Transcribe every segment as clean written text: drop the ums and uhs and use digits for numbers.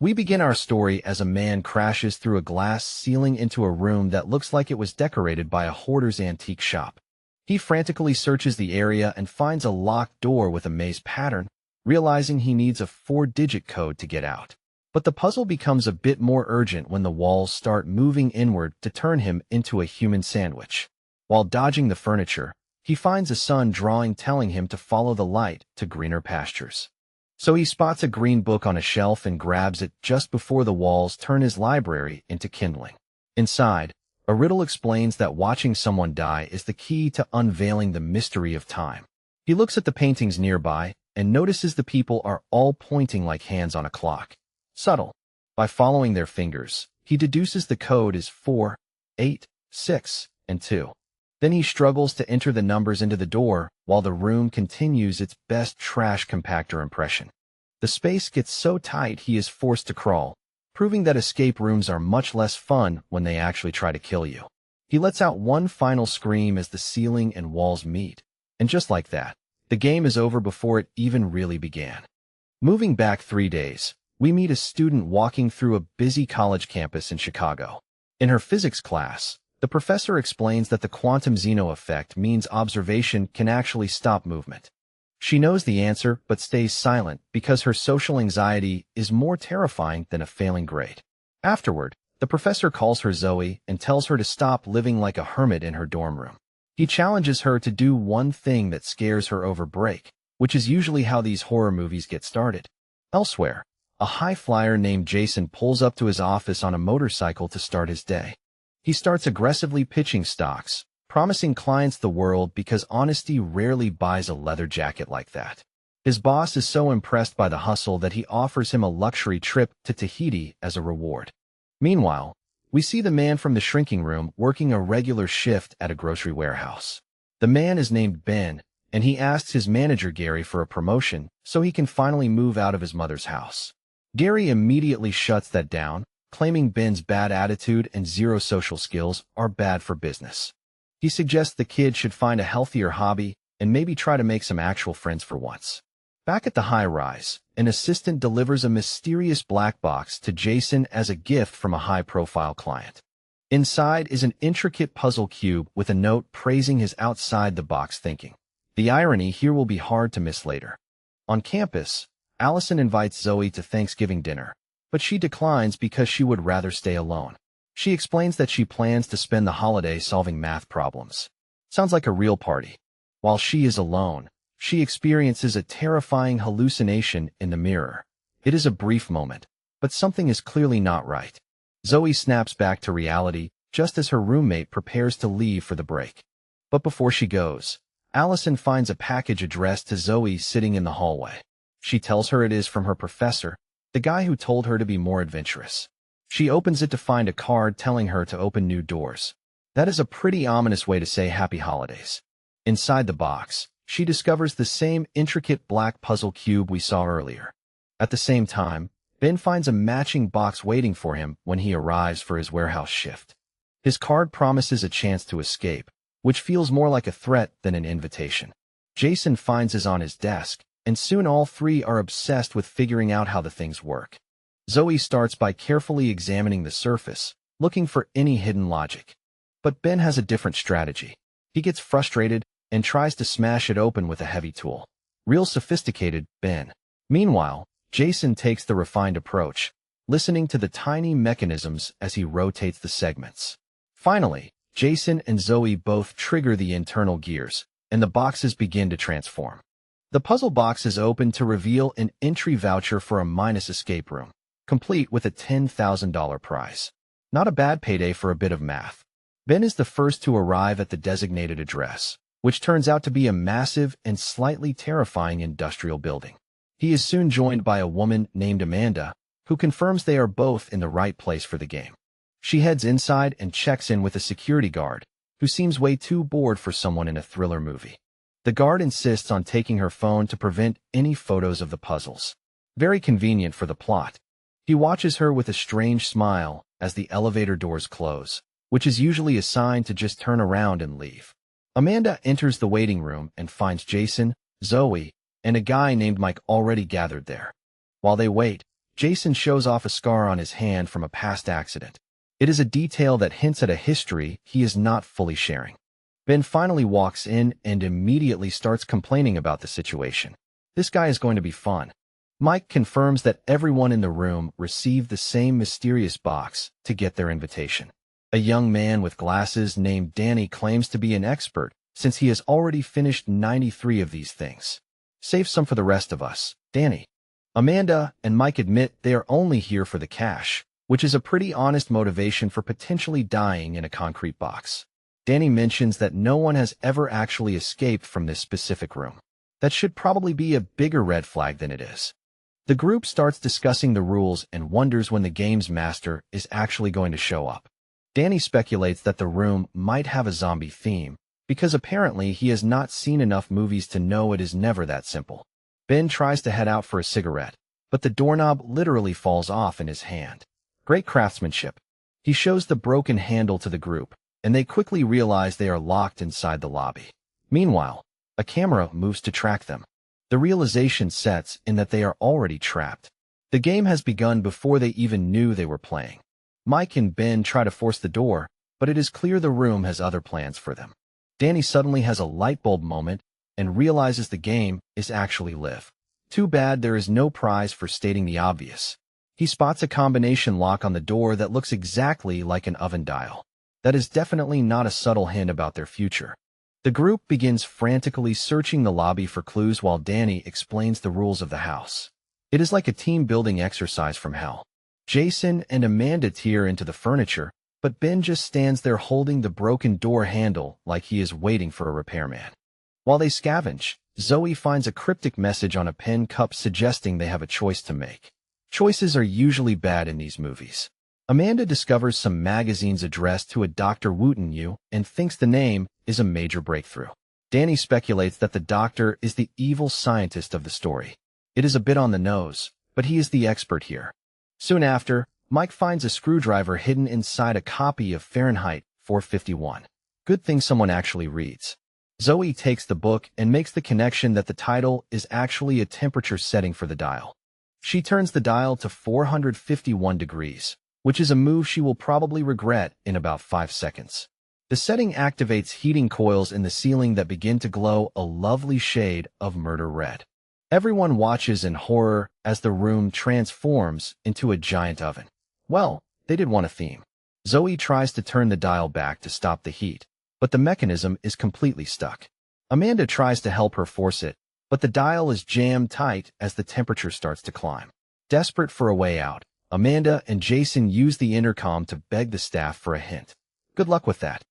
We begin our story as a man crashes through a glass ceiling into a room that looks like it was decorated by a hoarder's antique shop. He frantically searches the area and finds a locked door with a maze pattern, realizing he needs a 4-digit code to get out. But the puzzle becomes a bit more urgent when the walls start moving inward to turn him into a human sandwich. While dodging the furniture, he finds a sun drawing telling him to follow the light to greener pastures. So he spots a green book on a shelf and grabs it just before the walls turn his library into kindling. Inside, a riddle explains that watching someone die is the key to unveiling the mystery of time. He looks at the paintings nearby and notices the people are all pointing like hands on a clock. Subtle. By following their fingers, he deduces the code is 4, 8, 6, and 2. Then he struggles to enter the numbers into the door while the room continues its best trash compactor impression. The space gets so tight he is forced to crawl, proving that escape rooms are much less fun when they actually try to kill you. He lets out one final scream as the ceiling and walls meet, and just like that, the game is over before it even really began. Moving back 3 days, we meet a student walking through a busy college campus in Chicago. In her physics class, the professor explains that the quantum Zeno effect means observation can actually stop movement. She knows the answer but stays silent because her social anxiety is more terrifying than a failing grade. Afterward, the professor calls her Zoe and tells her to stop living like a hermit in her dorm room. He challenges her to do one thing that scares her over break, which is usually how these horror movies get started. Elsewhere, a high flyer named Jason pulls up to his office on a motorcycle to start his day. He starts aggressively pitching stocks, promising clients the world because honesty rarely buys a leather jacket like that. His boss is so impressed by the hustle that he offers him a luxury trip to Tahiti as a reward. Meanwhile, we see the man from the shrinking room working a regular shift at a grocery warehouse. The man is named Ben, and he asks his manager Gary for a promotion so he can finally move out of his mother's house. Gary immediately shuts that down, claiming Ben's bad attitude and zero social skills are bad for business. He suggests the kid should find a healthier hobby and maybe try to make some actual friends for once. Back at the high-rise, an assistant delivers a mysterious black box to Jason as a gift from a high-profile client. Inside is an intricate puzzle cube with a note praising his outside-the-box thinking. The irony here will be hard to miss later. On campus, Allison invites Zoe to Thanksgiving dinner, but she declines because she would rather stay alone. She explains that she plans to spend the holiday solving math problems. Sounds like a real party. While she is alone, she experiences a terrifying hallucination in the mirror. It is a brief moment, but something is clearly not right. Zoe snaps back to reality just as her roommate prepares to leave for the break. But before she goes, Allison finds a package addressed to Zoe sitting in the hallway. She tells her it is from her professor, the guy who told her to be more adventurous. She opens it to find a card telling her to open new doors. That is a pretty ominous way to say happy holidays. Inside the box, she discovers the same intricate black puzzle cube we saw earlier. At the same time, Ben finds a matching box waiting for him when he arrives for his warehouse shift. His card promises a chance to escape, which feels more like a threat than an invitation. Jason finds his on his desk, and soon all three are obsessed with figuring out how the things work. Zoe starts by carefully examining the surface, looking for any hidden logic. But Ben has a different strategy. He gets frustrated and tries to smash it open with a heavy tool. Real sophisticated, Ben. Meanwhile, Jason takes the refined approach, listening to the tiny mechanisms as he rotates the segments. Finally, Jason and Zoe both trigger the internal gears, and the boxes begin to transform. The puzzle box is opened to reveal an entry voucher for a minus escape room, complete with a $10,000 prize. Not a bad payday for a bit of math. Ben is the first to arrive at the designated address, which turns out to be a massive and slightly terrifying industrial building. He is soon joined by a woman named Amanda, who confirms they are both in the right place for the game. She heads inside and checks in with a security guard, who seems way too bored for someone in a thriller movie. The guard insists on taking her phone to prevent any photos of the puzzles. Very convenient for the plot. He watches her with a strange smile as the elevator doors close, which is usually a sign to just turn around and leave. Amanda enters the waiting room and finds Jason, Zoe, and a guy named Mike already gathered there. While they wait, Jason shows off a scar on his hand from a past accident. It is a detail that hints at a history he is not fully sharing. Ben finally walks in and immediately starts complaining about the situation. This guy is going to be fun. Mike confirms that everyone in the room received the same mysterious box to get their invitation. A young man with glasses named Danny claims to be an expert since he has already finished 93 of these things. Save some for the rest of us, Danny. Amanda and Mike admit they are only here for the cash, which is a pretty honest motivation for potentially dying in a concrete box. Danny mentions that no one has ever actually escaped from this specific room. That should probably be a bigger red flag than it is. The group starts discussing the rules and wonders when the game's master is actually going to show up. Danny speculates that the room might have a zombie theme, because apparently he has not seen enough movies to know it is never that simple. Ben tries to head out for a cigarette, but the doorknob literally falls off in his hand. Great craftsmanship. He shows the broken handle to the group, and they quickly realize they are locked inside the lobby. Meanwhile, a camera moves to track them. The realization sets in that they are already trapped. The game has begun before they even knew they were playing. Mike and Ben try to force the door, but it is clear the room has other plans for them. Danny suddenly has a light bulb moment and realizes the game is actually Live. Too bad there is no prize for stating the obvious. He spots a combination lock on the door that looks exactly like an oven dial. That is definitely not a subtle hint about their future. The group begins frantically searching the lobby for clues while Danny explains the rules of the house. It is like a team-building exercise from hell. Jason and Amanda tear into the furniture, but Ben just stands there holding the broken door handle like he is waiting for a repairman. While they scavenge, Zoe finds a cryptic message on a pen cup suggesting they have a choice to make. Choices are usually bad in these movies. Amanda discovers some magazines addressed to a Dr. Wooten Yu and thinks the name is a major breakthrough. Danny speculates that the doctor is the evil scientist of the story. It is a bit on the nose, but he is the expert here. Soon after, Mike finds a screwdriver hidden inside a copy of Fahrenheit 451. Good thing someone actually reads. Zoe takes the book and makes the connection that the title is actually a temperature setting for the dial. She turns the dial to 451 degrees, which is a move she will probably regret in about 5 seconds. The setting activates heating coils in the ceiling that begin to glow a lovely shade of murder red. Everyone watches in horror as the room transforms into a giant oven. Well, they did want a theme. Zoe tries to turn the dial back to stop the heat, but the mechanism is completely stuck. Amanda tries to help her force it, but the dial is jammed tight as the temperature starts to climb. Desperate for a way out, Amanda and Jason use the intercom to beg the staff for a hint. Good luck with that.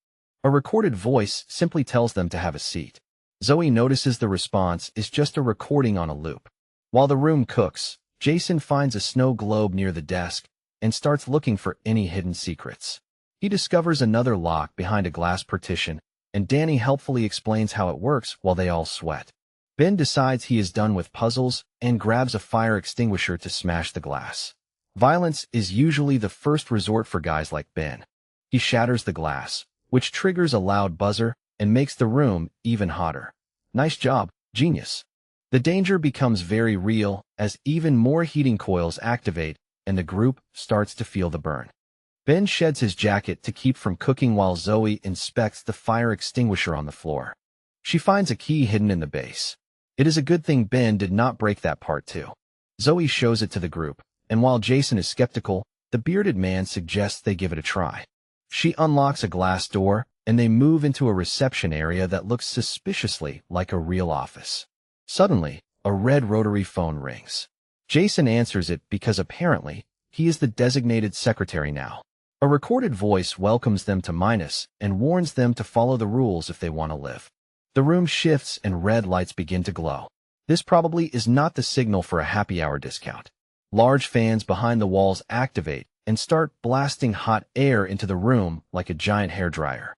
A recorded voice simply tells them to have a seat. Zoe notices the response is just a recording on a loop. While the room cooks, Jason finds a snow globe near the desk and starts looking for any hidden secrets. He discovers another lock behind a glass partition, and Danny helpfully explains how it works while they all sweat. Ben decides he is done with puzzles and grabs a fire extinguisher to smash the glass. Violence is usually the first resort for guys like Ben. He shatters the glass, which triggers a loud buzzer and makes the room even hotter. Nice job, genius. The danger becomes very real as even more heating coils activate and the group starts to feel the burn. Ben sheds his jacket to keep from cooking while Zoe inspects the fire extinguisher on the floor. She finds a key hidden in the base. It is a good thing Ben did not break that part too. Zoe shows it to the group, and while Jason is skeptical, the bearded man suggests they give it a try. She unlocks a glass door, and they move into a reception area that looks suspiciously like a real office. Suddenly, a red rotary phone rings. Jason answers it because apparently, he is the designated secretary now. A recorded voice welcomes them to Minus and warns them to follow the rules if they want to live. The room shifts and red lights begin to glow. This probably is not the signal for a happy hour discount. Large fans behind the walls activate and start blasting hot air into the room like a giant hairdryer.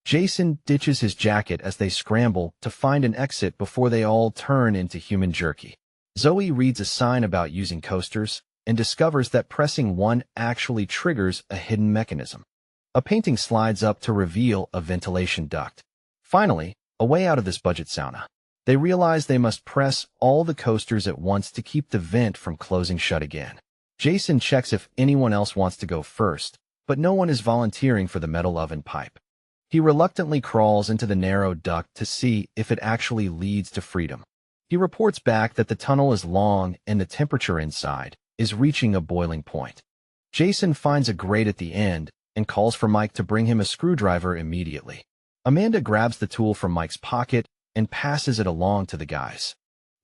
Jason ditches his jacket as they scramble to find an exit before they all turn into human jerky. Zoe reads a sign about using coasters and discovers that pressing one actually triggers a hidden mechanism. A painting slides up to reveal a ventilation duct. Finally, a way out of this budget sauna. They realize they must press all the coasters at once to keep the vent from closing shut again. Jason checks if anyone else wants to go first, but no one is volunteering for the metal oven pipe. He reluctantly crawls into the narrow duct to see if it actually leads to freedom. He reports back that the tunnel is long and the temperature inside is reaching a boiling point. Jason finds a grate at the end and calls for Mike to bring him a screwdriver immediately. Amanda grabs the tool from Mike's pocket and passes it along to the guys.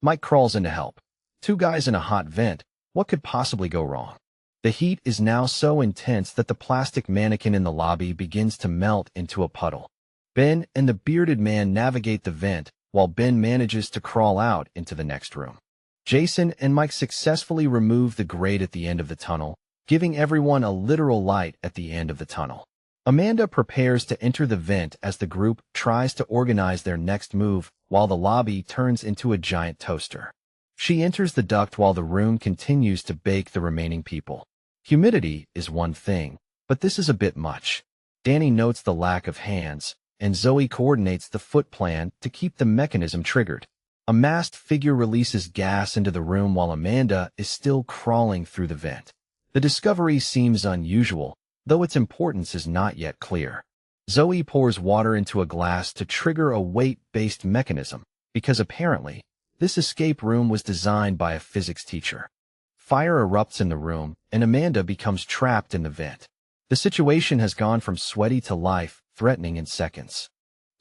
Mike crawls in to help. Two guys in a hot vent. What could possibly go wrong? The heat is now so intense that the plastic mannequin in the lobby begins to melt into a puddle. Ben and the bearded man navigate the vent, while Ben manages to crawl out into the next room. Jason and Mike successfully remove the grate at the end of the tunnel, giving everyone a literal light at the end of the tunnel. Amanda prepares to enter the vent as the group tries to organize their next move while the lobby turns into a giant toaster. She enters the duct while the room continues to bake the remaining people. Humidity is one thing, but this is a bit much. Danny notes the lack of hands, and Zoe coordinates the foot plan to keep the mechanism triggered. A masked figure releases gas into the room while Amanda is still crawling through the vent. The discovery seems unusual, though its importance is not yet clear. Zoe pours water into a glass to trigger a weight-based mechanism, because apparently, this escape room was designed by a physics teacher. Fire erupts in the room, and Amanda becomes trapped in the vent. The situation has gone from sweaty to life-threatening in seconds.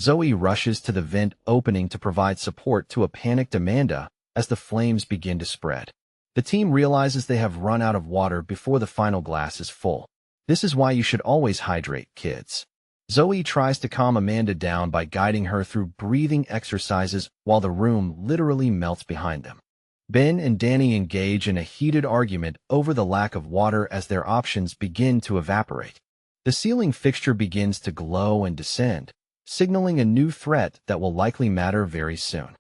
Zoe rushes to the vent opening to provide support to a panicked Amanda as the flames begin to spread. The team realizes they have run out of water before the final glass is full. This is why you should always hydrate, kids. Zoe tries to calm Amanda down by guiding her through breathing exercises while the room literally melts behind them. Ben and Danny engage in a heated argument over the lack of water as their options begin to evaporate. The ceiling fixture begins to glow and descend, signaling a new threat that will likely matter very soon.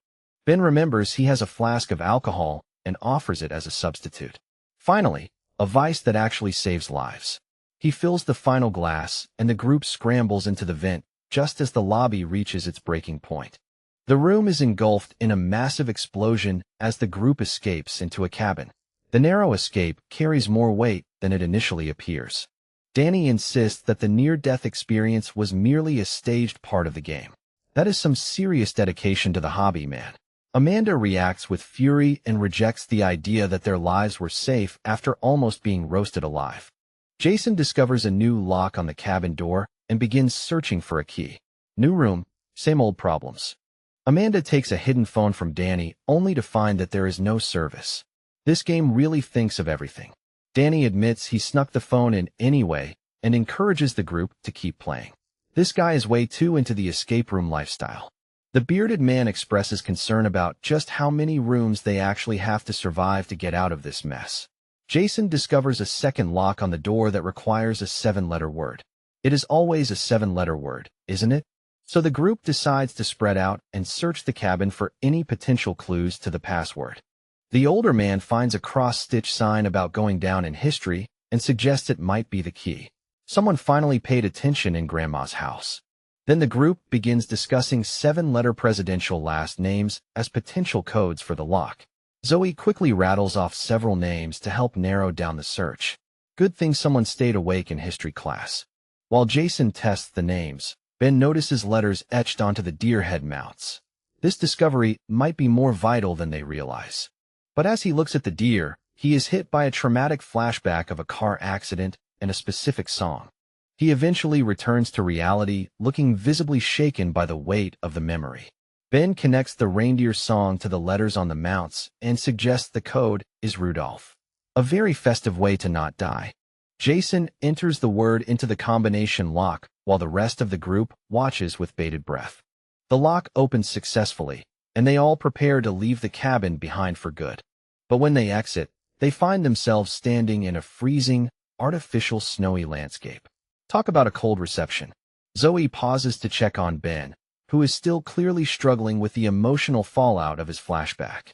Ben remembers he has a flask of alcohol and offers it as a substitute. Finally, a vice that actually saves lives. He fills the final glass, and the group scrambles into the vent just as the lobby reaches its breaking point. The room is engulfed in a massive explosion as the group escapes into a cabin. The narrow escape carries more weight than it initially appears. Danny insists that the near-death experience was merely a staged part of the game. That is some serious dedication to the hobby, man. Amanda reacts with fury and rejects the idea that their lives were safe after almost being roasted alive. Jason discovers a new lock on the cabin door and begins searching for a key. New room, same old problems. Amanda takes a hidden phone from Danny only to find that there is no service. This game really thinks of everything. Danny admits he snuck the phone in anyway and encourages the group to keep playing. This guy is way too into the escape room lifestyle. The bearded man expresses concern about just how many rooms they actually have to survive to get out of this mess. Jason discovers a second lock on the door that requires a 7-letter word. It is always a 7-letter word, isn't it? So the group decides to spread out and search the cabin for any potential clues to the password. The older man finds a cross-stitch sign about going down in history and suggests it might be the key. Someone finally paid attention in Grandma's house. Then the group begins discussing 7-letter presidential last names as potential codes for the lock. Zoe quickly rattles off several names to help narrow down the search. Good thing someone stayed awake in history class. While Jason tests the names, Ben notices letters etched onto the deer head mounts. This discovery might be more vital than they realize. But as he looks at the deer, he is hit by a traumatic flashback of a car accident and a specific song. He eventually returns to reality, looking visibly shaken by the weight of the memory. Ben connects the reindeer song to the letters on the mounts and suggests the code is Rudolph. A very festive way to not die. Jason enters the word into the combination lock while the rest of the group watches with bated breath. The lock opens successfully, and they all prepare to leave the cabin behind for good. But when they exit, they find themselves standing in a freezing, artificial snowy landscape. Talk about a cold reception. Zoe pauses to check on Ben, who is still clearly struggling with the emotional fallout of his flashback.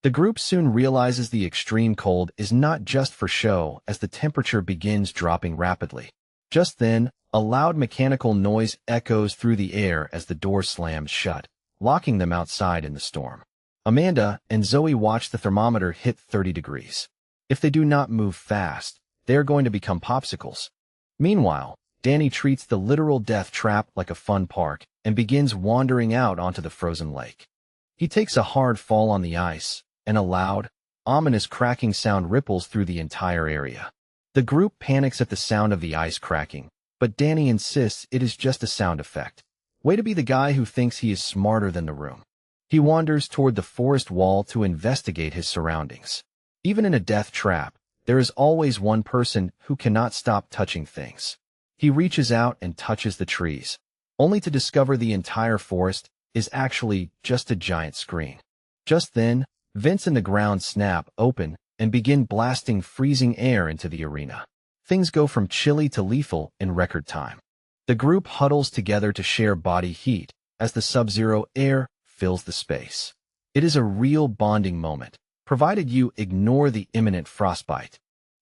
The group soon realizes the extreme cold is not just for show as the temperature begins dropping rapidly. Just then, a loud mechanical noise echoes through the air as the door slams shut, locking them outside in the storm. Amanda and Zoe watch the thermometer hit 30 degrees. If they do not move fast, they are going to become popsicles. Meanwhile, Danny treats the literal death trap like a fun park and begins wandering out onto the frozen lake. He takes a hard fall on the ice, and a loud, ominous cracking sound ripples through the entire area. The group panics at the sound of the ice cracking, but Danny insists it is just a sound effect. Way to be the guy who thinks he is smarter than the room. He wanders toward the forest wall to investigate his surroundings. Even in a death trap, there is always one person who cannot stop touching things. He reaches out and touches the trees, only to discover the entire forest is actually just a giant screen. Just then, vents in the ground snap open and begin blasting freezing air into the arena. Things go from chilly to lethal in record time. The group huddles together to share body heat as the sub-zero air fills the space. It is a real bonding moment, provided you ignore the imminent frostbite.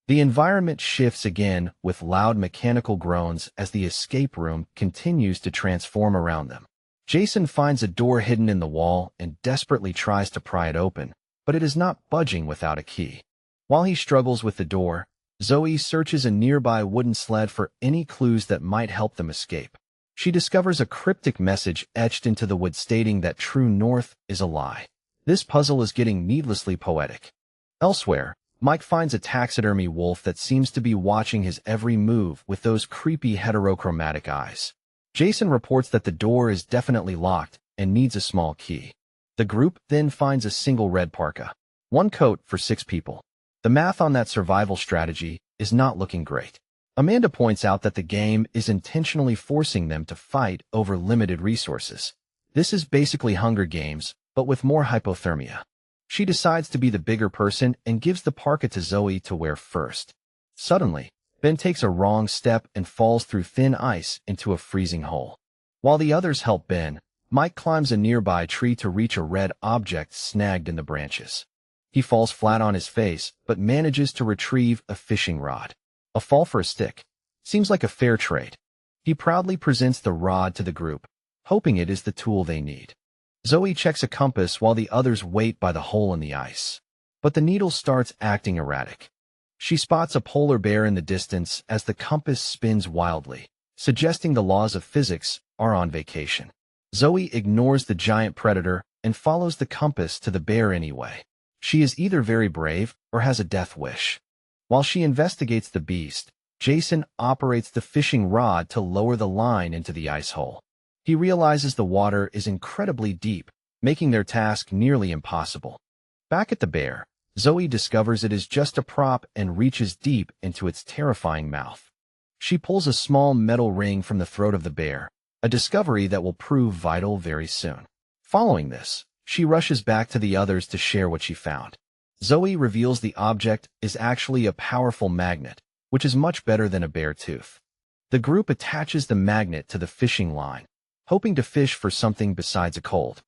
The environment shifts again with loud mechanical groans as the escape room continues to transform around them. Jason finds a door hidden in the wall and desperately tries to pry it open, but it is not budging without a key. While he struggles with the door, Zoe searches a nearby wooden sled for any clues that might help them escape. She discovers a cryptic message etched into the wood stating that true north is a lie. This puzzle is getting needlessly poetic. Elsewhere, Mike finds a taxidermy wolf that seems to be watching his every move with those creepy heterochromatic eyes. Jason reports that the door is definitely locked and needs a small key. The group then finds a single red parka. One coat for 6 people. The math on that survival strategy is not looking great. Amanda points out that the game is intentionally forcing them to fight over limited resources. This is basically Hunger Games, but with more hypothermia. She decides to be the bigger person and gives the parka to Zoe to wear first. Suddenly, Ben takes a wrong step and falls through thin ice into a freezing hole. While the others help Ben, Mike climbs a nearby tree to reach a red object snagged in the branches. He falls flat on his face, but manages to retrieve a fishing rod. A fall for a stick. Seems like a fair trade. He proudly presents the rod to the group, hoping it is the tool they need. Zoe checks a compass while the others wait by the hole in the ice. But the needle starts acting erratic. She spots a polar bear in the distance as the compass spins wildly, suggesting the laws of physics are on vacation. Zoe ignores the giant predator and follows the compass to the bear anyway. She is either very brave or has a death wish. While she investigates the beast, Jason operates the fishing rod to lower the line into the ice hole. He realizes the water is incredibly deep, making their task nearly impossible. Back at the bear, Zoe discovers it is just a prop and reaches deep into its terrifying mouth. She pulls a small metal ring from the throat of the bear, a discovery that will prove vital very soon. Following this, she rushes back to the others to share what she found. Zoe reveals the object is actually a powerful magnet, which is much better than a bare tooth. The group attaches the magnet to the fishing line, hoping to fish for something besides a cold.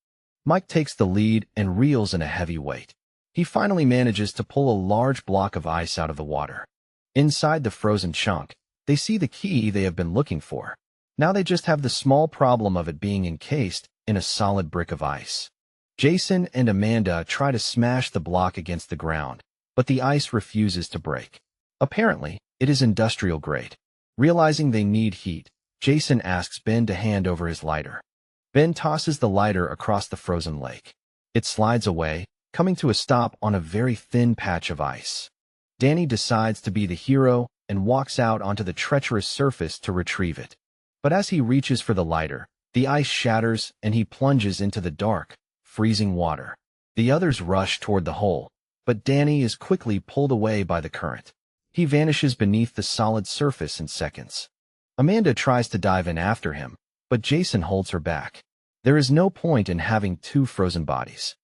Mike takes the lead and reels in a heavy weight. He finally manages to pull a large block of ice out of the water. Inside the frozen chunk, they see the key they have been looking for. Now they just have the small problem of it being encased in a solid brick of ice. Jason and Amanda try to smash the block against the ground, but the ice refuses to break. Apparently, it is industrial grade. Realizing they need heat, Jason asks Ben to hand over his lighter. Ben tosses the lighter across the frozen lake. It slides away, coming to a stop on a very thin patch of ice. Danny decides to be the hero and walks out onto the treacherous surface to retrieve it. But as he reaches for the lighter, the ice shatters and he plunges into the dark, freezing water. The others rush toward the hole, but Danny is quickly pulled away by the current. He vanishes beneath the solid surface in seconds. Amanda tries to dive in after him, but Jason holds her back. There is no point in having 2 frozen bodies.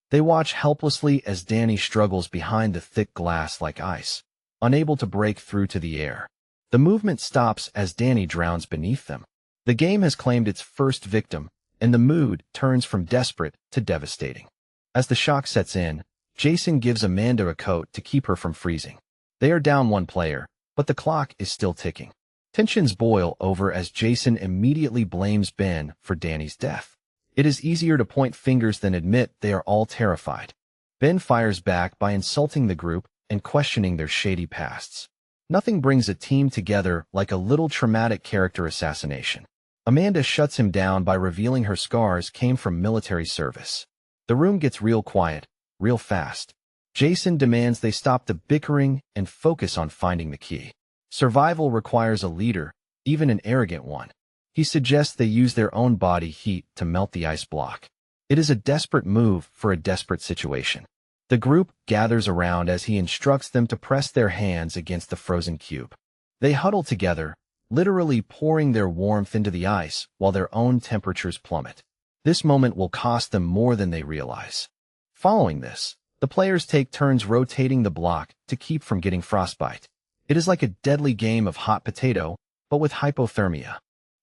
They watch helplessly as Danny struggles behind the thick glass like ice, unable to break through to the air. The movement stops as Danny drowns beneath them. The game has claimed its first victim, and the mood turns from desperate to devastating. As the shock sets in, Jason gives Amanda a coat to keep her from freezing. They are down 1 player, but the clock is still ticking. Tensions boil over as Jason immediately blames Ben for Danny's death. It is easier to point fingers than admit they are all terrified. Ben fires back by insulting the group and questioning their shady pasts. Nothing brings a team together like a little traumatic character assassination. Amanda shuts him down by revealing her scars came from military service. The room gets real quiet, real fast. Jason demands they stop the bickering and focus on finding the key. Survival requires a leader, even an arrogant one. He suggests they use their own body heat to melt the ice block. It is a desperate move for a desperate situation. The group gathers around as he instructs them to press their hands against the frozen cube. They huddle together, literally pouring their warmth into the ice while their own temperatures plummet. This moment will cost them more than they realize. Following this, the players take turns rotating the block to keep from getting frostbite. It is like a deadly game of hot potato, but with hypothermia.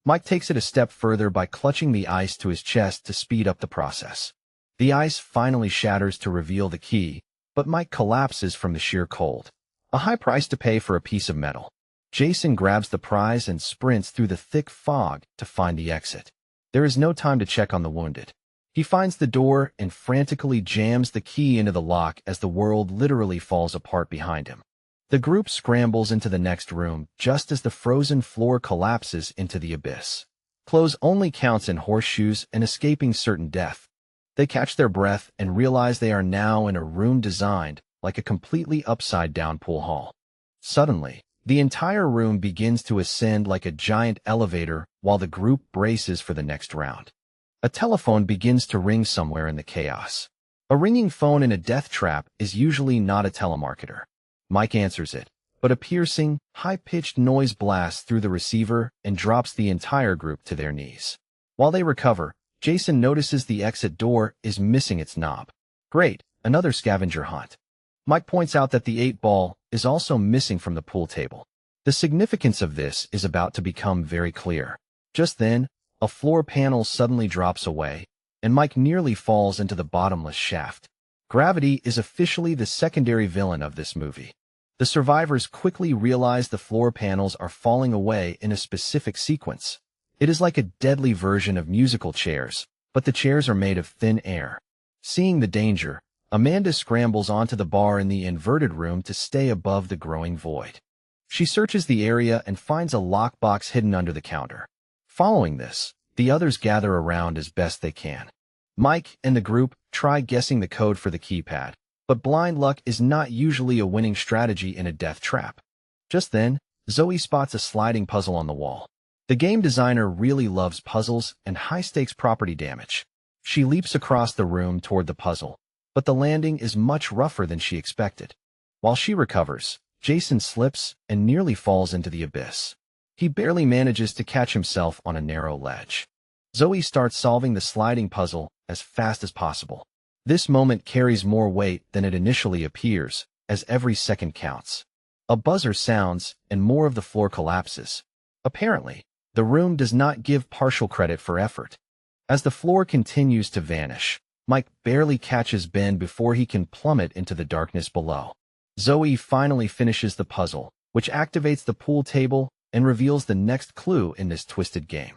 Mike takes it a step further by clutching the ice to his chest to speed up the process. The ice finally shatters to reveal the key, but Mike collapses from the sheer cold. A high price to pay for a piece of metal. Jason grabs the prize and sprints through the thick fog to find the exit. There is no time to check on the wounded. He finds the door and frantically jams the key into the lock as the world literally falls apart behind him. The group scrambles into the next room just as the frozen floor collapses into the abyss. Clothes only counts in horseshoes and escaping certain death. They catch their breath and realize they are now in a room designed like a completely upside-down pool hall. Suddenly, the entire room begins to ascend like a giant elevator while the group braces for the next round. A telephone begins to ring somewhere in the chaos. A ringing phone in a death trap is usually not a telemarketer. Mike answers it, but a piercing, high-pitched noise blasts through the receiver and drops the entire group to their knees. While they recover, Jason notices the exit door is missing its knob. Great, another scavenger hunt. Mike points out that the 8-ball is also missing from the pool table. The significance of this is about to become very clear. Just then, a floor panel suddenly drops away, and Mike nearly falls into the bottomless shaft. Gravity is officially the secondary villain of this movie. The survivors quickly realize the floor panels are falling away in a specific sequence. It is like a deadly version of musical chairs, but the chairs are made of thin air. Seeing the danger, Amanda scrambles onto the bar in the inverted room to stay above the growing void. She searches the area and finds a lockbox hidden under the counter. Following this, the others gather around as best they can. Mike and the group try guessing the code for the keypad, but blind luck is not usually a winning strategy in a death trap. Just then, Zoe spots a sliding puzzle on the wall. The game designer really loves puzzles and high-stakes property damage. She leaps across the room toward the puzzle, but the landing is much rougher than she expected. While she recovers, Jason slips and nearly falls into the abyss. He barely manages to catch himself on a narrow ledge. Zoe starts solving the sliding puzzle as fast as possible. This moment carries more weight than it initially appears, as every second counts. A buzzer sounds, and more of the floor collapses. Apparently, the room does not give partial credit for effort. As the floor continues to vanish, Mike barely catches Ben before he can plummet into the darkness below. Zoe finally finishes the puzzle, which activates the pool table and reveals the next clue in this twisted game.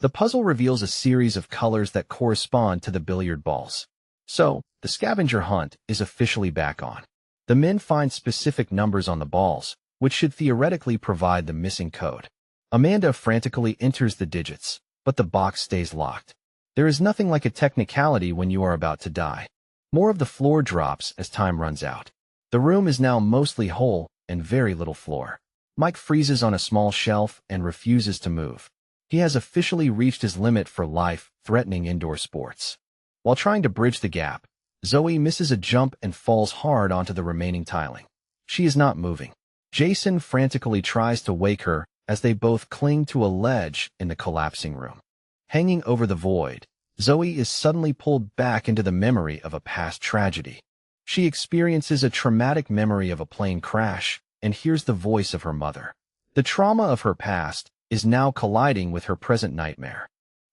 The puzzle reveals a series of colors that correspond to the billiard balls. So, the scavenger hunt is officially back on. The men find specific numbers on the balls, which should theoretically provide the missing code. Amanda frantically enters the digits, but the box stays locked. There is nothing like a technicality when you are about to die. More of the floor drops as time runs out. The room is now mostly whole and very little floor. Mike freezes on a small shelf and refuses to move. He has officially reached his limit for life-threatening indoor sports. While trying to bridge the gap, Zoe misses a jump and falls hard onto the remaining tiling. She is not moving. Jason frantically tries to wake her as they both cling to a ledge in the collapsing room. Hanging over the void, Zoe is suddenly pulled back into the memory of a past tragedy. She experiences a traumatic memory of a plane crash and hears the voice of her mother. The trauma of her past is now colliding with her present nightmare.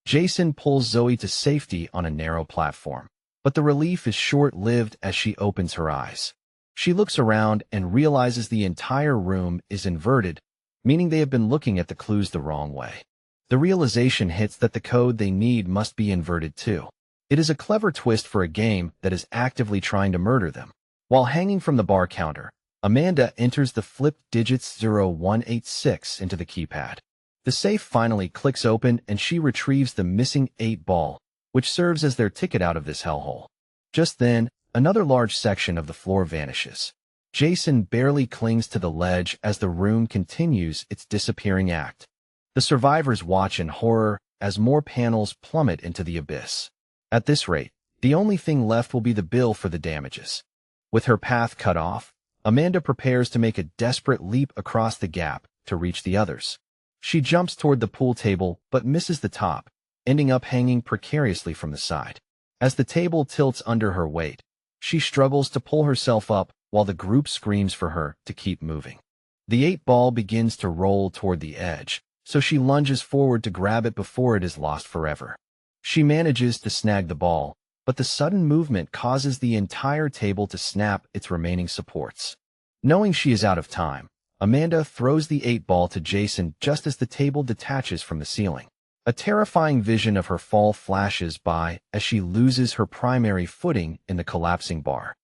Jason pulls Zoe to safety on a narrow platform, but the relief is short-lived as she opens her eyes. She looks around and realizes the entire room is inverted, meaning they have been looking at the clues the wrong way. The realization hits that the code they need must be inverted too. It is a clever twist for a game that is actively trying to murder them. While hanging from the bar counter, Amanda enters the flipped digits 0186 into the keypad. The safe finally clicks open and she retrieves the missing 8-ball, which serves as their ticket out of this hellhole. Just then, another large section of the floor vanishes. Jason barely clings to the ledge as the room continues its disappearing act. The survivors watch in horror as more panels plummet into the abyss. At this rate, the only thing left will be the bill for the damages. With her path cut off, Amanda prepares to make a desperate leap across the gap to reach the others. She jumps toward the pool table but misses the top, ending up hanging precariously from the side. As the table tilts under her weight, she struggles to pull herself up while the group screams for her to keep moving. The 8-ball begins to roll toward the edge, so she lunges forward to grab it before it is lost forever. She manages to snag the ball, but the sudden movement causes the entire table to snap its remaining supports. Knowing she is out of time, Amanda throws the 8-ball to Jason just as the table detaches from the ceiling. A terrifying vision of her fall flashes by as she loses her primary footing in the collapsing bar.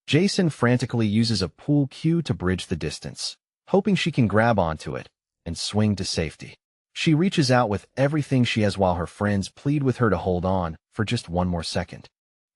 Jason frantically uses a pool cue to bridge the distance, hoping she can grab onto it and swing to safety. She reaches out with everything she has while her friends plead with her to hold on for just one more second.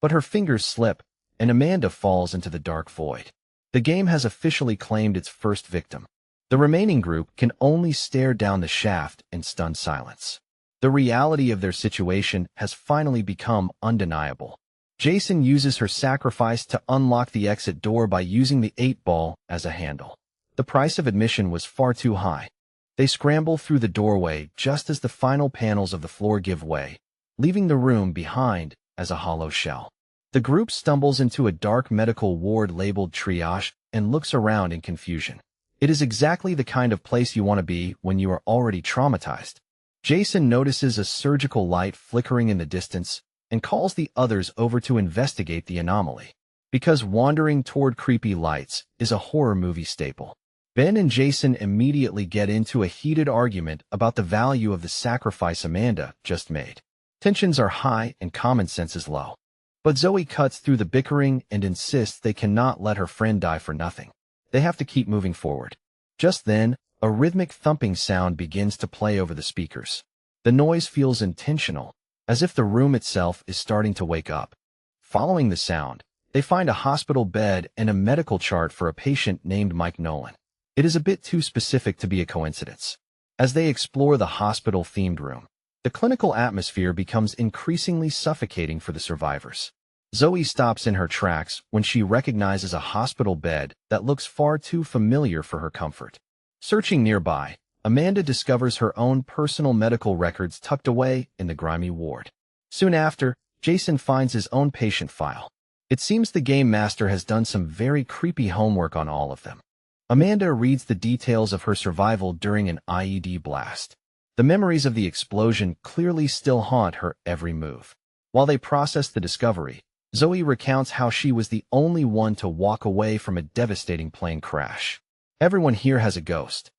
But her fingers slip, and Amanda falls into the dark void. The game has officially claimed its first victim. The remaining group can only stare down the shaft in stunned silence. The reality of their situation has finally become undeniable. Jason uses her sacrifice to unlock the exit door by using the 8-ball as a handle. The price of admission was far too high. They scramble through the doorway just as the final panels of the floor give way, leaving the room behind as a hollow shell. The group stumbles into a dark medical ward labeled triage and looks around in confusion. It is exactly the kind of place you want to be when you are already traumatized. Jason notices a surgical light flickering in the distance and calls the others over to investigate the anomaly. Because wandering toward creepy lights is a horror movie staple. Ben and Jason immediately get into a heated argument about the value of the sacrifice Amanda just made. Tensions are high and common sense is low. But Zoe cuts through the bickering and insists they cannot let her friend die for nothing. They have to keep moving forward. Just then, a rhythmic thumping sound begins to play over the speakers. The noise feels intentional, as if the room itself is starting to wake up. Following the sound, they find a hospital bed and a medical chart for a patient named Mike Nolan. It is a bit too specific to be a coincidence. As they explore the hospital-themed room, the clinical atmosphere becomes increasingly suffocating for the survivors. Zoe stops in her tracks when she recognizes a hospital bed that looks far too familiar for her comfort. Searching nearby, Amanda discovers her own personal medical records tucked away in the grimy ward. Soon after, Jason finds his own patient file. It seems the game master has done some very creepy homework on all of them. Amanda reads the details of her survival during an IED blast. The memories of the explosion clearly still haunt her every move. While they process the discovery, Zoe recounts how she was the only one to walk away from a devastating plane crash. Everyone here has a ghost.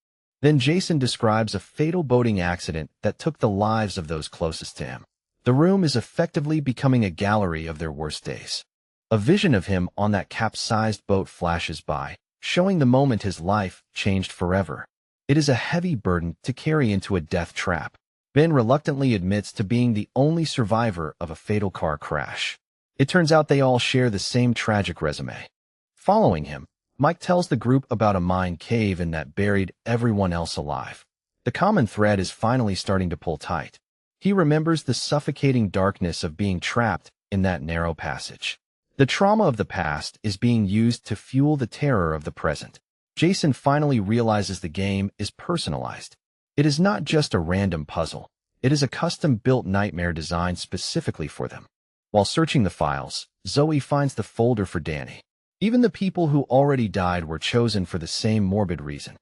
Then Jason describes a fatal boating accident that took the lives of those closest to him. The room is effectively becoming a gallery of their worst days. A vision of him on that capsized boat flashes by, showing the moment his life changed forever. It is a heavy burden to carry into a death trap. Ben reluctantly admits to being the only survivor of a fatal car crash. It turns out they all share the same tragic resume. Following him, Mike tells the group about a mine cave-in that buried everyone else alive. The common thread is finally starting to pull tight. He remembers the suffocating darkness of being trapped in that narrow passage. The trauma of the past is being used to fuel the terror of the present. Jason finally realizes the game is personalized. It is not just a random puzzle. It is a custom-built nightmare designed specifically for them. While searching the files, Zoe finds the folder for Danny. Even the people who already died were chosen for the same morbid reason.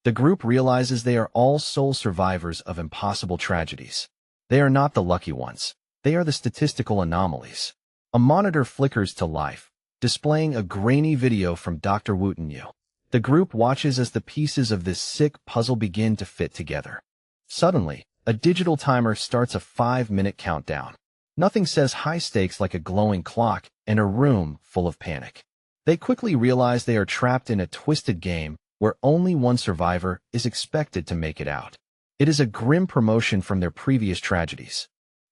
The group realizes they are all sole survivors of impossible tragedies. They are not the lucky ones. They are the statistical anomalies. A monitor flickers to life, displaying a grainy video from Dr. Wootenyu. The group watches as the pieces of this sick puzzle begin to fit together. Suddenly, a digital timer starts a 5-minute countdown. Nothing says high stakes like a glowing clock and a room full of panic. They quickly realize they are trapped in a twisted game where only one survivor is expected to make it out. It is a grim promotion from their previous tragedies.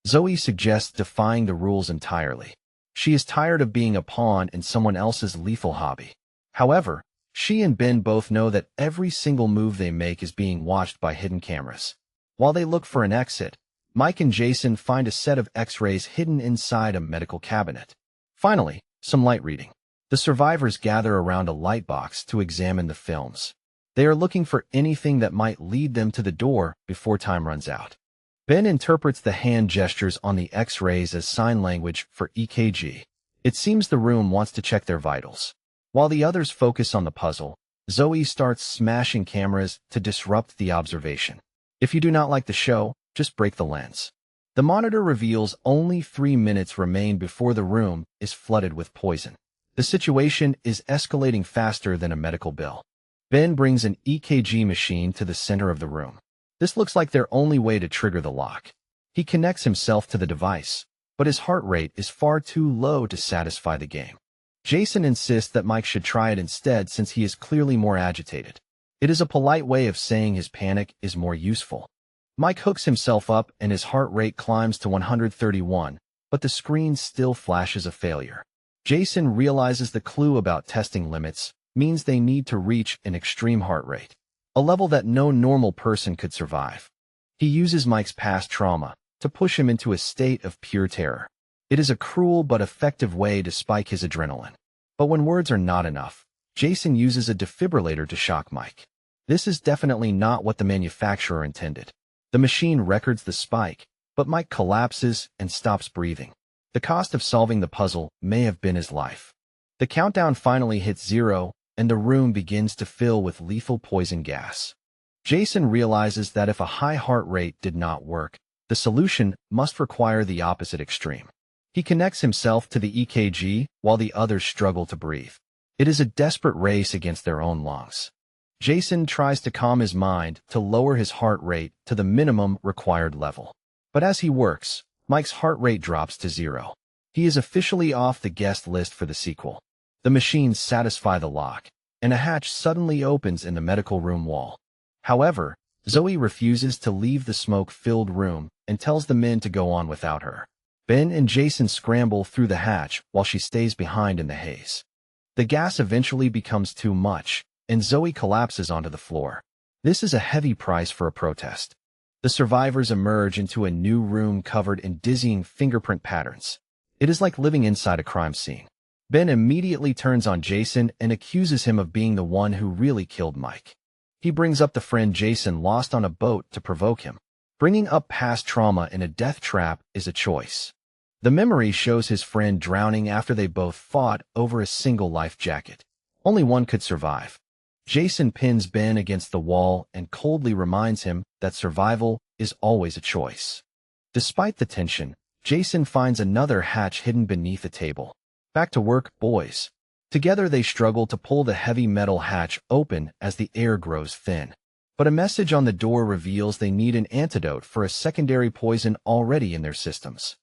Zoe suggests defying the rules entirely. She is tired of being a pawn in someone else's lethal hobby. However, she and Ben both know that every single move they make is being watched by hidden cameras. While they look for an exit, Mike and Jason find a set of X-rays hidden inside a medical cabinet. Finally, some light reading. The survivors gather around a light box to examine the films. They are looking for anything that might lead them to the door before time runs out. Ben interprets the hand gestures on the X-rays as sign language for EKG. It seems the room wants to check their vitals. While the others focus on the puzzle, Zoe starts smashing cameras to disrupt the observation. If you do not like the show, just break the lens. The monitor reveals only 3 minutes remain before the room is flooded with poison. The situation is escalating faster than a medical bill. Ben brings an EKG machine to the center of the room. This looks like their only way to trigger the lock. He connects himself to the device, but his heart rate is far too low to satisfy the game. Jason insists that Mike should try it instead since he is clearly more agitated. It is a polite way of saying his panic is more useful. Mike hooks himself up and his heart rate climbs to 131, but the screen still flashes a failure. Jason realizes the clue about testing limits means they need to reach an extreme heart rate, a level that no normal person could survive. He uses Mike's past trauma to push him into a state of pure terror. It is a cruel but effective way to spike his adrenaline. But when words are not enough, Jason uses a defibrillator to shock Mike. This is definitely not what the manufacturer intended. The machine records the spike, but Mike collapses and stops breathing. The cost of solving the puzzle may have been his life. The countdown finally hits 0, and the room begins to fill with lethal poison gas. Jason realizes that if a high heart rate did not work, the solution must require the opposite extreme. He connects himself to the EKG while the others struggle to breathe. It is a desperate race against their own lungs. Jason tries to calm his mind to lower his heart rate to the minimum required level. But as he works, Mike's heart rate drops to 0. He is officially off the guest list for the sequel. The machines satisfy the lock, and a hatch suddenly opens in the medical room wall. However, Zoe refuses to leave the smoke-filled room and tells the men to go on without her. Ben and Jason scramble through the hatch while she stays behind in the haze. The gas eventually becomes too much, and Zoe collapses onto the floor. This is a heavy price for a protest. The survivors emerge into a new room covered in dizzying fingerprint patterns. It is like living inside a crime scene. Ben immediately turns on Jason and accuses him of being the one who really killed Mike. He brings up the friend Jason lost on a boat to provoke him. Bringing up past trauma in a death trap is a choice. The memory shows his friend drowning after they both fought over a single life jacket. Only one could survive. Jason pins Ben against the wall and coldly reminds him that survival is always a choice. Despite the tension, Jason finds another hatch hidden beneath a table. Back to work, boys. Together they struggle to pull the heavy metal hatch open as the air grows thin. But a message on the door reveals they need an antidote for a secondary poison already in their systems.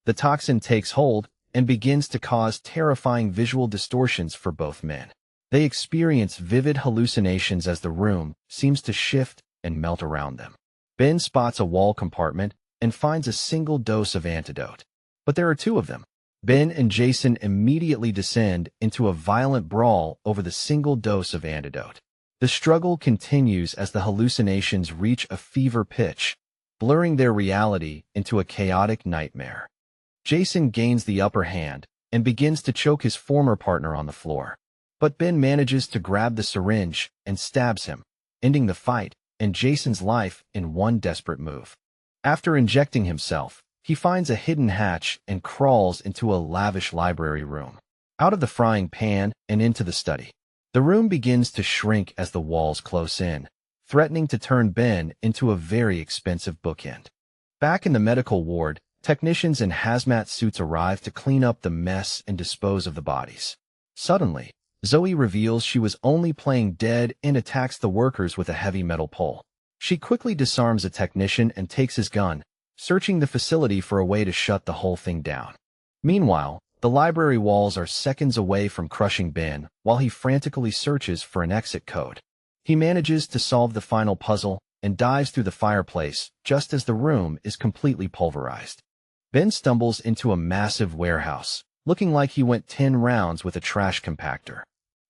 The toxin takes hold and begins to cause terrifying visual distortions for both men. They experience vivid hallucinations as the room seems to shift and melt around them. Ben spots a wall compartment and finds a single dose of antidote. But there are two of them. Ben and Jason immediately descend into a violent brawl over the single dose of antidote. The struggle continues as the hallucinations reach a fever pitch, blurring their reality into a chaotic nightmare. Jason gains the upper hand and begins to choke his former partner on the floor. But Ben manages to grab the syringe and stabs him, ending the fight and Jason's life in one desperate move. After injecting himself, he finds a hidden hatch and crawls into a lavish library room. Out of the frying pan and into the study. The room begins to shrink as the walls close in, threatening to turn Ben into a very expensive bookend. Back in the medical ward, technicians in hazmat suits arrive to clean up the mess and dispose of the bodies. Suddenly, Zoe reveals she was only playing dead and attacks the workers with a heavy metal pole. She quickly disarms a technician and takes his gun, searching the facility for a way to shut the whole thing down. Meanwhile, The library walls are seconds away from crushing Ben while he frantically searches for an exit code. He manages to solve the final puzzle and dives through the fireplace just as the room is completely pulverized. Ben stumbles into a massive warehouse, looking like he went 10 rounds with a trash compactor.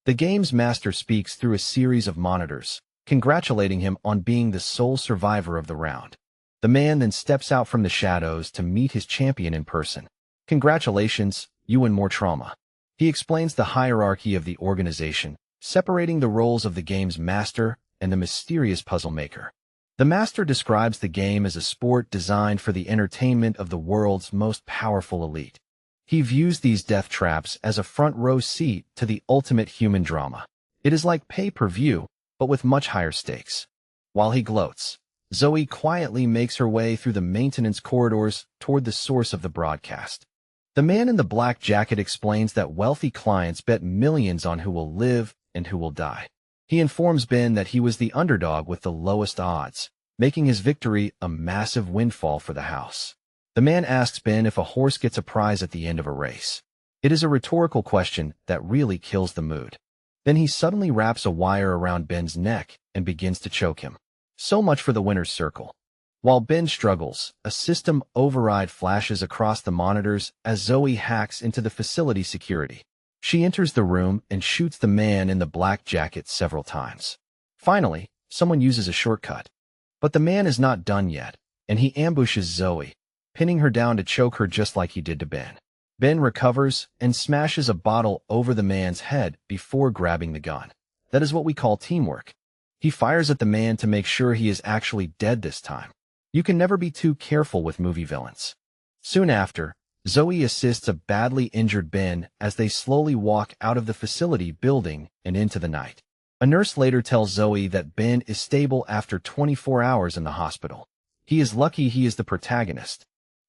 The game's master speaks through a series of monitors, congratulating him on being the sole survivor of the round. The man then steps out from the shadows to meet his champion in person. "Congratulations, you win more trauma." He explains the hierarchy of the organization, separating the roles of the game's master and the mysterious puzzle maker. The master describes the game as a sport designed for the entertainment of the world's most powerful elite. He views these death traps as a front-row seat to the ultimate human drama. It is like pay-per-view, but with much higher stakes. While he gloats, Zoe quietly makes her way through the maintenance corridors toward the source of the broadcast. The man in the black jacket explains that wealthy clients bet millions on who will live and who will die. He informs Ben that he was the underdog with the lowest odds, making his victory a massive windfall for the house. The man asks Ben if a horse gets a prize at the end of a race. It is a rhetorical question that really kills the mood. Then he suddenly wraps a wire around Ben's neck and begins to choke him. So much for the winner's circle. While Ben struggles, a system override flashes across the monitors as Zoe hacks into the facility security. She enters the room and shoots the man in the black jacket several times. Finally, someone uses a shortcut. But the man is not done yet, and he ambushes Zoe, pinning her down to choke her just like he did to Ben. Ben recovers and smashes a bottle over the man's head before grabbing the gun. That is what we call teamwork. He fires at the man to make sure he is actually dead this time. You can never be too careful with movie villains. Soon after, Zoe assists a badly injured Ben as they slowly walk out of the facility building and into the night. A nurse later tells Zoe that Ben is stable after 24 hours in the hospital. He is lucky he is the protagonist.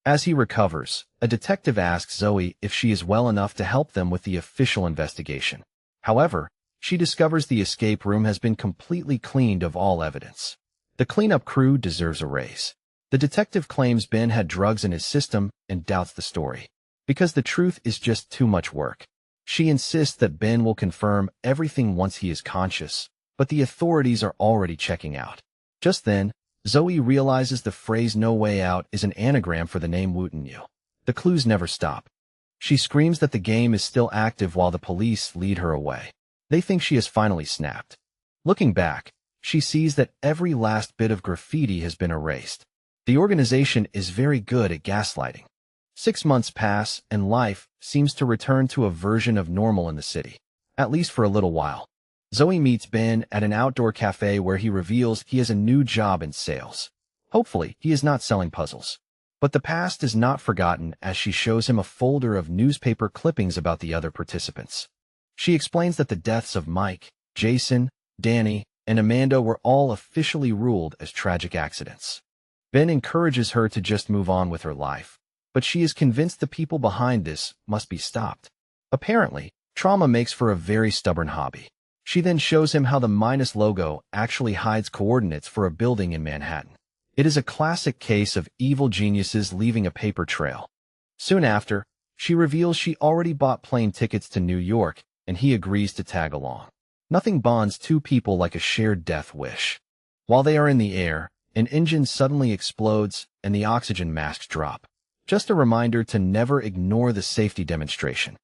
As he recovers, a detective asks Zoe if she is well enough to help them with the official investigation. However, she discovers the escape room has been completely cleaned of all evidence. The cleanup crew deserves a raise. The detective claims Ben had drugs in his system and doubts the story, because the truth is just too much work. She insists that Ben will confirm everything once he is conscious, but the authorities are already checking out. Just then, Zoe realizes the phrase "no way out" is an anagram for the name Wootenyu. The clues never stop. She screams that the game is still active while the police lead her away. They think she has finally snapped. Looking back, she sees that every last bit of graffiti has been erased. The organization is very good at gaslighting. 6 months pass, and life seems to return to a version of normal in the city, at least for a little while. Zoe meets Ben at an outdoor cafe where he reveals he has a new job in sales. Hopefully, he is not selling puzzles. But the past is not forgotten as she shows him a folder of newspaper clippings about the other participants. She explains that the deaths of Mike, Jason, Danny, and Amanda were all officially ruled as tragic accidents. Ben encourages her to just move on with her life, but she is convinced the people behind this must be stopped. Apparently, trauma makes for a very stubborn hobby. She then shows him how the minus logo actually hides coordinates for a building in Manhattan. It is a classic case of evil geniuses leaving a paper trail. Soon after, she reveals she already bought plane tickets to New York, and he agrees to tag along. Nothing bonds two people like a shared death wish. While they are in the air, an engine suddenly explodes and the oxygen masks drop. Just a reminder to never ignore the safety demonstration.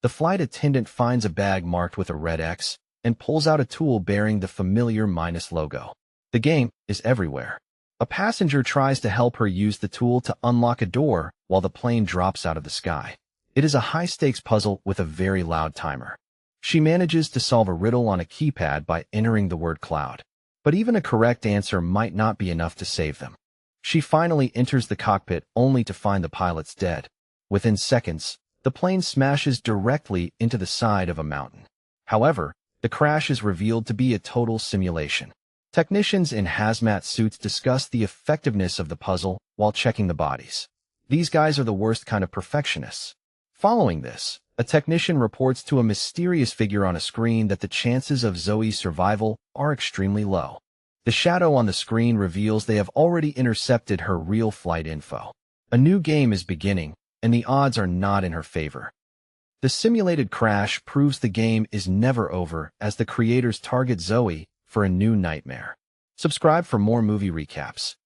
The flight attendant finds a bag marked with a red X and pulls out a tool bearing the familiar minus logo. The game is everywhere. A passenger tries to help her use the tool to unlock a door while the plane drops out of the sky. It is a high-stakes puzzle with a very loud timer. She manages to solve a riddle on a keypad by entering the word cloud. But even a correct answer might not be enough to save them. She finally enters the cockpit only to find the pilots dead. Within seconds, the plane smashes directly into the side of a mountain. However, the crash is revealed to be a total simulation. Technicians in hazmat suits discuss the effectiveness of the puzzle while checking the bodies. These guys are the worst kind of perfectionists. Following this, a technician reports to a mysterious figure on a screen that the chances of Zoe's survival are extremely low. The shadow on the screen reveals they have already intercepted her real flight info. A new game is beginning, and the odds are not in her favor. The simulated crash proves the game is never over as the creators target Zoe for a new nightmare. Subscribe for more movie recaps.